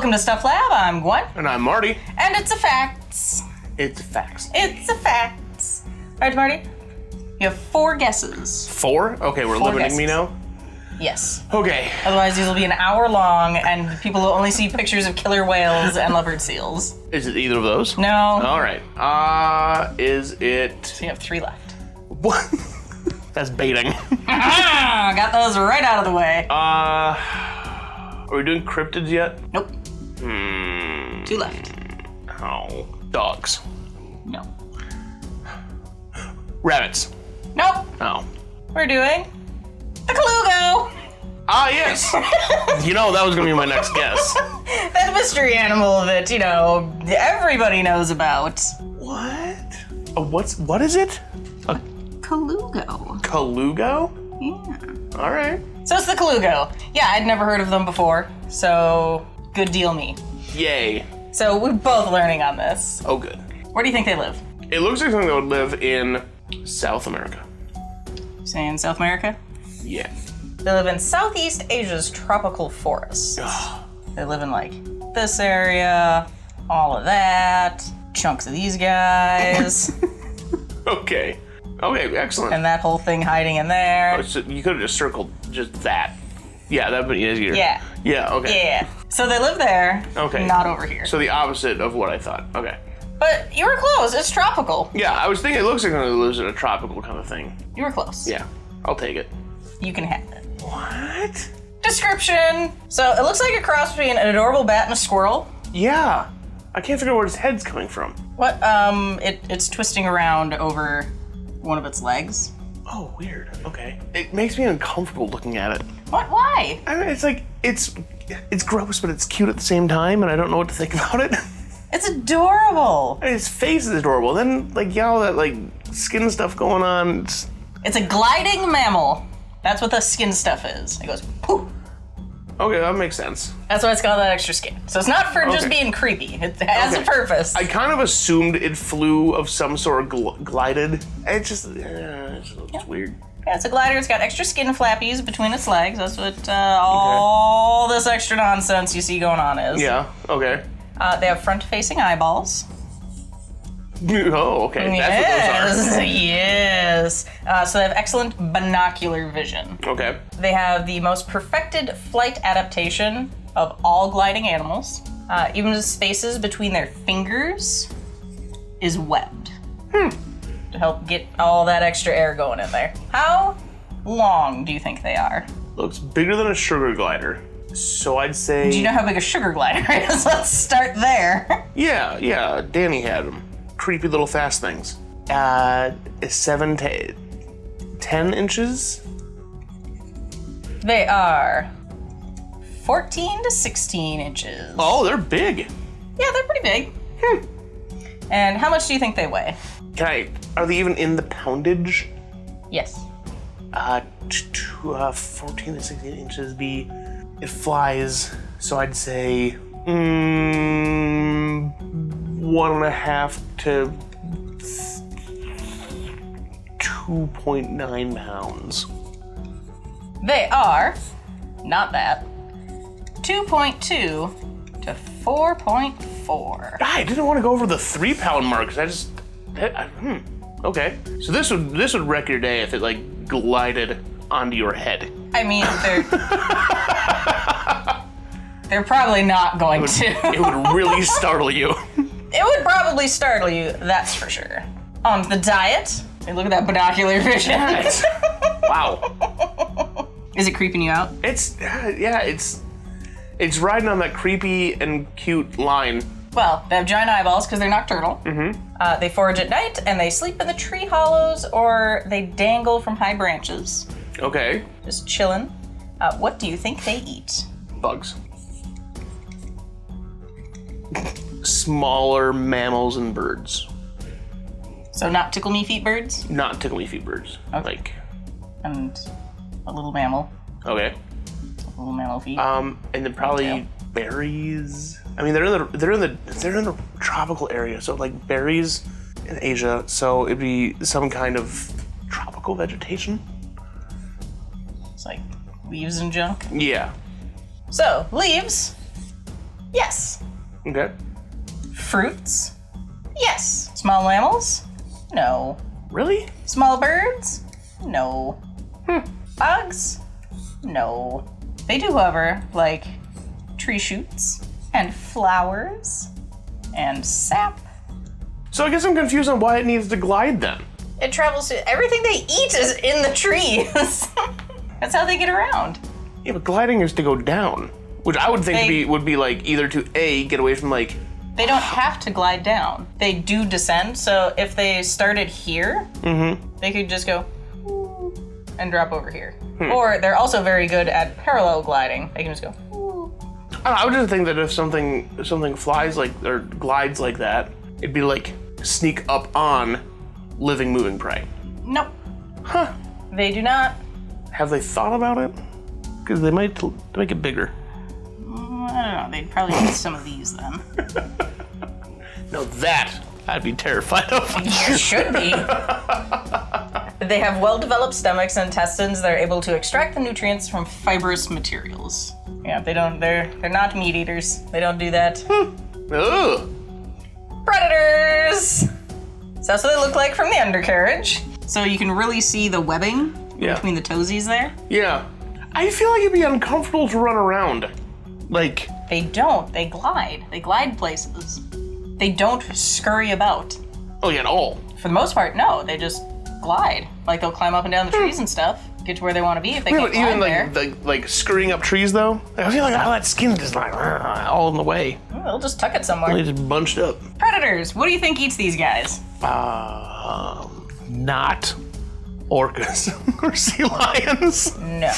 Welcome to Stuff Lab. I'm Gwen. And I'm Marty. And it's a facts. It's facts. It's a facts. All right, Marty. You have 4 guesses. 4? Okay, we're 4 limiting guesses. me now? Yes. Okay. Otherwise, these will be an hour long, and people will only see pictures of killer whales and leopard seals. Is it either of those? No. All right. Is it... So you have 3 left. What? That's baiting. Got those right out of the way. Are we doing cryptids yet? Nope. 2 left. Oh. Dogs. No. Rabbits. Nope. Oh. We're doing the Colugo. Ah, yes. You know, that was going to be my next guess. That mystery animal that, everybody knows about. What? What is it? A Colugo. Colugo? Yeah. All right. So it's the Colugo. Yeah, I'd never heard of them before, so good deal me. Yay. So we're both learning on this. Oh, good. Where do you think they live? It looks like something that would live in South America. Saying South America? Yeah. They live in Southeast Asia's tropical forests. They live in like this area, all of that, chunks of these guys, Okay. Okay, excellent. and that whole thing hiding in there. Oh, so you could have just circled just that. Yeah, that'd be easier. Yeah. Yeah, okay. Yeah. So they live there, Okay. not over here. So the opposite of what I thought. Okay. But you were close. It's tropical. Yeah, I was thinking it looks like it lives in a tropical kind of thing. You were close. Yeah, I'll take it. You can have it. What? Description. So it looks like a cross between an adorable bat and a squirrel. Yeah. I can't figure out where his head's coming from. What? It's twisting around over one of its legs. Oh, weird. Okay. It makes me uncomfortable looking at it. What? Why? I mean, it's like, it's gross, but it's cute at the same time, and I don't know what to think about it. It's adorable. His face is adorable. Then, all that, skin stuff going on. It's a gliding mammal. That's what the skin stuff is. It goes poof. Okay, that makes sense. That's why it's got that extra skin. So it's not for just Okay. being creepy. It has a purpose. I kind of assumed it flew of some sort of glided. It's weird. Yeah, it's a glider. It's got extra skin flappies between its legs. That's what all this extra nonsense you see going on is. Yeah, okay. They have front-facing eyeballs. Oh, okay. That's what those are. Yes. So they have excellent binocular vision. Okay. They have the most perfected flight adaptation of all gliding animals. Even the spaces between their fingers is webbed to help get all that extra air going in there. How long do you think they are? Looks bigger than a sugar glider. So I'd say... Do you know how big a sugar glider is? Let's start there. Yeah, Danny had them. Creepy little fast things. 7 to 10 inches? They are 14 to 16 inches. Oh, they're big. Yeah, they're pretty big. And how much do you think they weigh? Are they even in the poundage? Yes. 14 to 16 inches it flies, so I'd say 1.5 to 2.9 pounds. They are, not that, 2.2 to 4.4. I didn't want to go over the 3-pound mark, because okay. So this would wreck your day if it glided onto your head. I mean, they're probably not going to. It would really startle you. It would probably startle you, that's for sure. On the diet, and look at that binocular vision. Wow. Is it creeping you out? It's riding on that creepy and cute line. Well, they have giant eyeballs because they're nocturnal. They forage at night, and they sleep in the tree hollows, or they dangle from high branches. Okay. Just chilling. What do you think they eat? Bugs. Smaller mammals and birds. So not tickle-me-feet birds? Not tickle-me-feet birds. Okay. And a little mammal. Okay. A little mammal feet. And then probably berries. I mean, they're in the tropical area, so berries in Asia. So it'd be some kind of tropical vegetation. It's like leaves and junk. Yeah. So leaves Yes. Okay. Fruits? Yes. Small mammals? No. Really? Small birds? No. Bugs? No. They do, however, like tree shoots and flowers and sap. So I guess I'm confused on why it needs to glide then. It travels to everything they eat is in the trees. That's how they get around. Yeah, but gliding is to go down, which I would think would be like either to get away from like. They don't have to glide down. They do descend. So if they started here, they could just go and drop over here. Or they're also very good at parallel gliding. They can just go. I would just think that if something flies like or glides like that, it'd be like sneak up on living, moving prey. Nope. Huh. They do not. Have they thought about it? Because they might make it bigger. I don't know. They'd probably eat some of these then. No, that I'd be terrified of. You should be. They have well-developed stomachs and intestines that are able to extract the nutrients from fibrous materials. Yeah, they don't. They're not meat eaters. They don't do that. Ugh. Predators. So that's what they look like from the undercarriage. So you can really see the webbing between the toesies there. Yeah. I feel like it'd be uncomfortable to run around. Like. They don't. They glide. They glide places. They don't scurry about. Oh, yeah, at all. For the most part, no. They just glide. Like they'll climb up and down the trees and stuff, get to where they want to be if they can't climb there. Like scurrying up trees though, I feel like all that skin is like all in the way. Well, they'll just tuck it somewhere. They just bunched up. Predators. What do you think eats these guys? Not orcas or sea lions. No.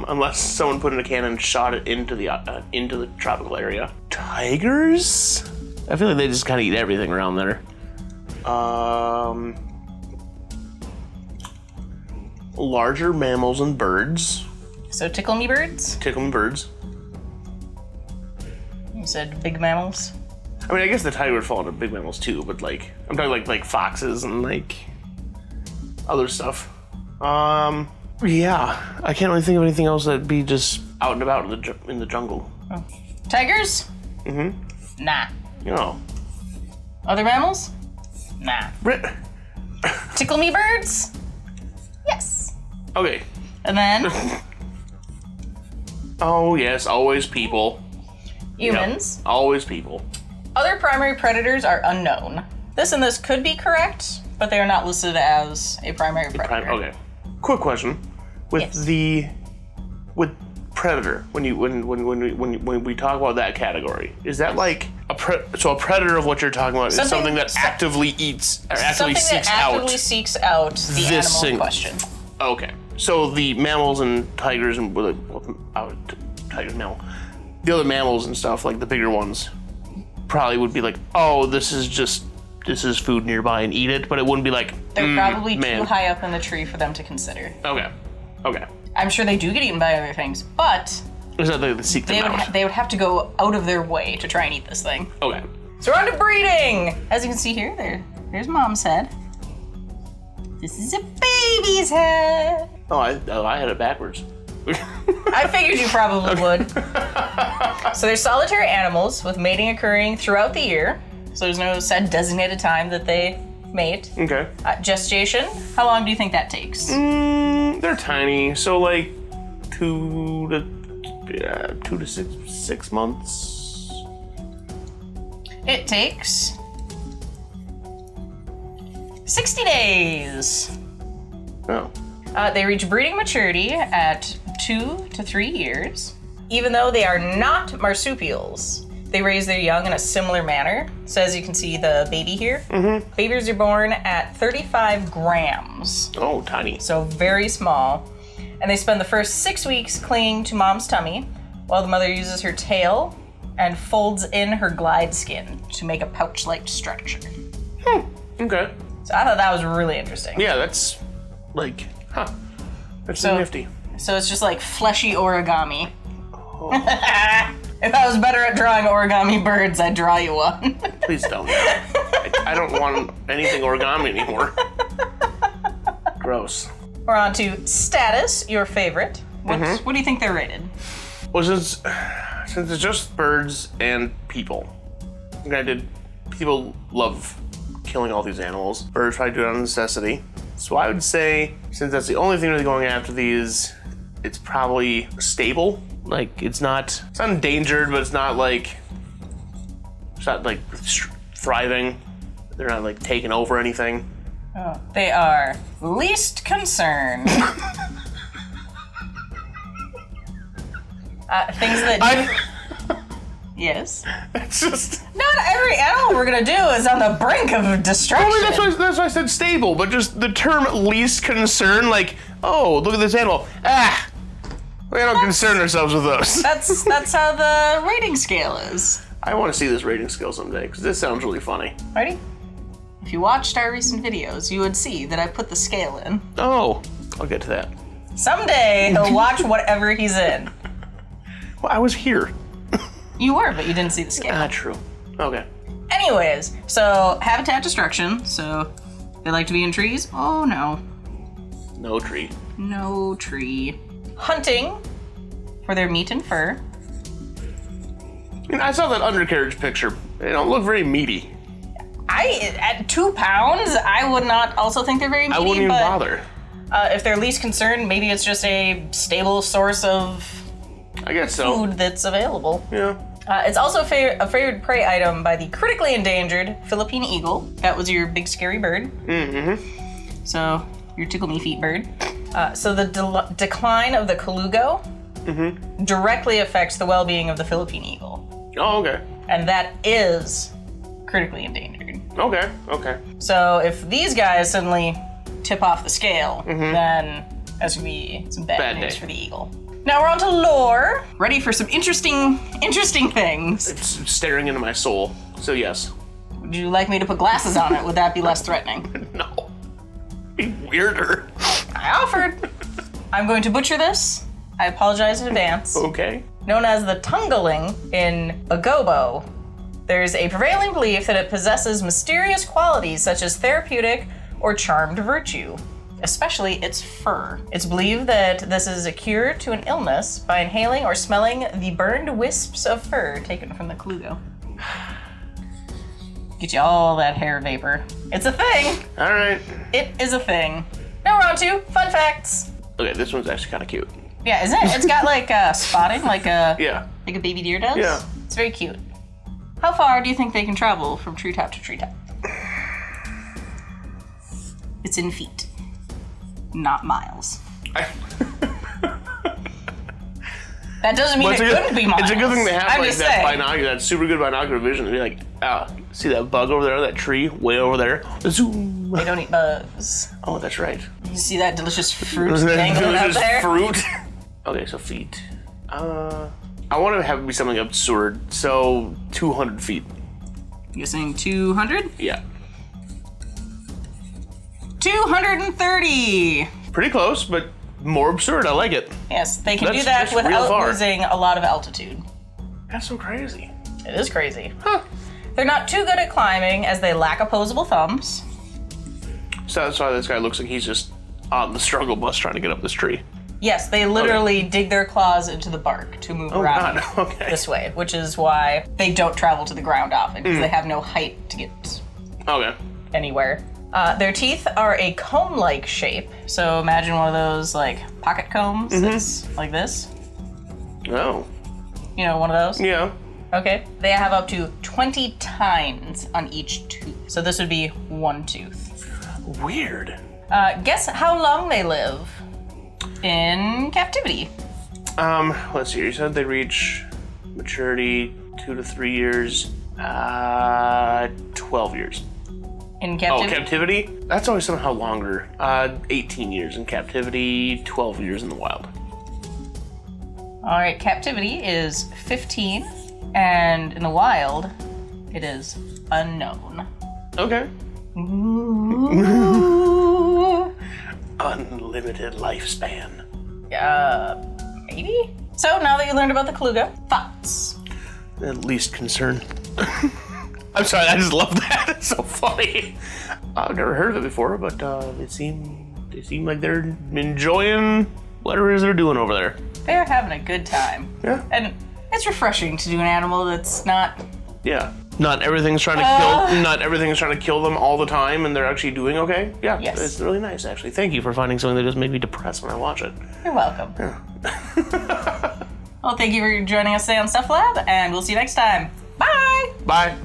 Unless someone put in a cannon and shot it into the tropical area. Tigers? I feel like they just kind of eat everything around there. Larger mammals and birds. So tickle me birds? Tickle me birds. You said big mammals? I mean, I guess the tiger would fall into big mammals too, but like, I'm talking like foxes and like other stuff. Yeah, I can't really think of anything else that'd be just out and about in the jungle. Oh. Tigers? Nah. No. Other mammals? Nah. Tickle me birds? Yes. Okay. And then? Oh yes, always people. Humans. Yep, always people. Other primary predators are unknown. This and this could be correct, but they are not listed as a primary predator. Okay. Quick question: with predator, when we talk about that category, is that like a predator of what you're talking about is something that actively eats or actively seeks out the animal in question. Okay. So the mammals and tigers and tigers, mammal, the other mammals and stuff, like the bigger ones, probably would be like, oh, this is food nearby and eat it, but it wouldn't be like, they're probably too high up in the tree for them to consider. Okay. I'm sure they do get eaten by other things, but is that they seek them out? They would have to go out of their way to try and eat this thing. Okay. So we're on to breeding. As you can see here, there's Mom's head. This is a baby's head. Oh, I had it backwards. I figured you probably would. So they're solitary animals with mating occurring throughout the year. So there's no set designated time that they mate. Okay. Gestation, how long do you think that takes? They're tiny, so like 2 to 6 months. It takes 60 days. Oh. They reach breeding maturity at 2 to 3 years. Even though they are not marsupials, they raise their young in a similar manner. So as you can see the baby here, babies are born at 35 grams. Oh, tiny. So very small. And they spend the first 6 weeks clinging to mom's tummy while the mother uses her tail and folds in her glide skin to make a pouch-like structure. Okay. So I thought that was really interesting. Yeah, that's like, that's so nifty. So it's just like fleshy origami. Oh. If I was better at drawing origami birds, I'd draw you one. Please don't. I don't want anything origami anymore. Gross. We're on to status, your favorite. What do you think they're rated? Well, since since it's just birds and people, granted, people love killing all these animals. Birds try to do it out of necessity. So I would say, since that's the only thing really going after these, it's probably stable. Like, it's not endangered, but it's not like thriving. They're not like taking over anything. Oh, they are least concern. Things that yes. It's just... Not every animal we're gonna do is on the brink of destruction. Well, that's why I said stable, but just the term least concern, like, oh, look at this animal. We don't concern ourselves with those. That's how the rating scale is. I want to see this rating scale someday, because this sounds really funny. Ready? If you watched our recent videos, you would see that I put the scale in. Oh, I'll get to that. Someday he'll watch whatever he's in. Well, I was here. You were, but you didn't see the scale. True. Okay. Anyways, so habitat destruction. So they like to be in trees. Oh no. No tree. No tree. Hunting for their meat and fur. I mean, I saw that undercarriage picture. They don't look very meaty. At 2 pounds, I would not also think they're very meaty. I wouldn't even bother. If they're least concerned, maybe it's just a stable source of I guess so. food that's available. Yeah. It's also a favored prey item by the critically endangered Philippine eagle. That was your big scary bird. Mm-hmm. So, your tickle me feet bird. So the decline of the Colugo directly affects the well-being of the Philippine eagle. Oh, okay. And that is critically endangered. Okay. So if these guys suddenly tip off the scale, then that's gonna be some bad news for the eagle. Now we're on to lore. Ready for some interesting things. It's staring into my soul, so yes. Would you like me to put glasses on it? Would that be less threatening? No. Be weirder. I offered. I'm going to butcher this. I apologize in advance. Okay. Known as the tungaling in Bagobo, there's a prevailing belief that it possesses mysterious qualities such as therapeutic or charmed virtue, especially its fur. It's believed that this is a cure to an illness by inhaling or smelling the burned wisps of fur taken from the Colugo. Get you all that hair vapor. It's a thing. All right. It is a thing. Now we're on to fun facts. Okay, this one's actually kind of cute. Yeah, isn't it? It's got like spotting, like a baby deer does. Yeah. It's very cute. How far do you think they can travel from treetop to treetop? It's in feet, not miles. That doesn't mean it couldn't be miles. It's a good thing they have I'm like just that saying. binocular, that super good binocular vision. To be like, see that bug over there, that tree way over there? Zoom. They don't eat bugs. Oh, that's right. You see that delicious fruit dangling out there? Fruit. Okay, so feet. I want to have it be something absurd. So 200 feet. You're saying 200? Yeah. 230. Pretty close, but more absurd. I like it. Yes, they can do That's that real without far. losing a lot of altitude. That's so crazy. It is crazy. Huh. They're not too good at climbing as they lack opposable thumbs. So that's why this guy looks like he's just on the struggle bus trying to get up this tree. Yes, they literally dig their claws into the bark to move around this way, which is why they don't travel to the ground often, because they have no height to get anywhere. Their teeth are a comb-like shape, so imagine one of those like pocket combs that's like this. Oh. You know, one of those? Yeah. Okay. They have up to 20 tines on each tooth, so this would be one tooth. Weird. Guess how long they live in captivity? Let's see. You said they reach maturity 2 to 3 years. 12 years. In captivity? Oh, captivity? That's always somehow longer. 18 years in captivity, 12 years in the wild. All right, captivity is 15, and in the wild, it is unknown. Okay. Ooh. Unlimited lifespan. Maybe? So now that you learned about the Colugo, thoughts? At least concern. I'm sorry, I just love that. It's so funny. I've never heard of it before, but they seem like they're enjoying whatever it is they're doing over there. They're having a good time. Yeah. And It's refreshing to do an animal that's not. Yeah. Not everything's trying to kill. Not everything's trying to kill them all the time, and they're actually doing okay. Yeah, Yes. It's really nice, actually. Thank you for finding something that doesn't make me depressed when I watch it. You're welcome. Yeah. Well, thank you for joining us today on Stuff Lab, and we'll see you next time. Bye. Bye.